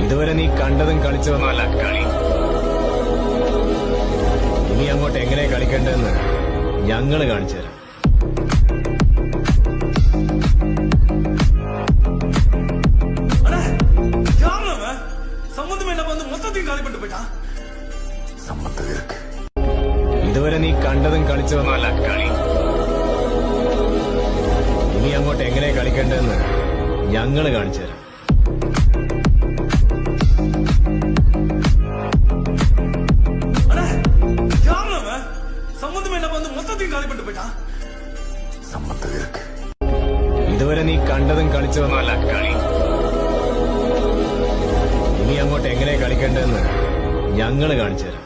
ഇതുവരെ നീ കണ്ടതും കളിച്ചതൊന്നുമല്ല കളി. ഇനി അങ്ങോട്ട് എങ്ങനെ കളിക്കേണ്ടതെന്ന് ഞങ്ങള് കാണിച്ചു തരാം. ഇതുവരെ നീ കണ്ടതും കളിച്ചതൊന്നുമല്ല കളി. ഇനി അങ്ങോട്ട് എങ്ങനെ കളിക്കേണ്ടതെന്ന് ഞങ്ങള് കാണിച്ചു തരാം. ഇതുവരെ നീ കണ്ടതും കളിച്ചതൊന്നുമല്ല കളി. ഇനി അങ്ങോട്ട് എങ്ങനെ കളിക്കേണ്ടതെന്ന് ഞങ്ങള് കാണിച്ചു തരാം.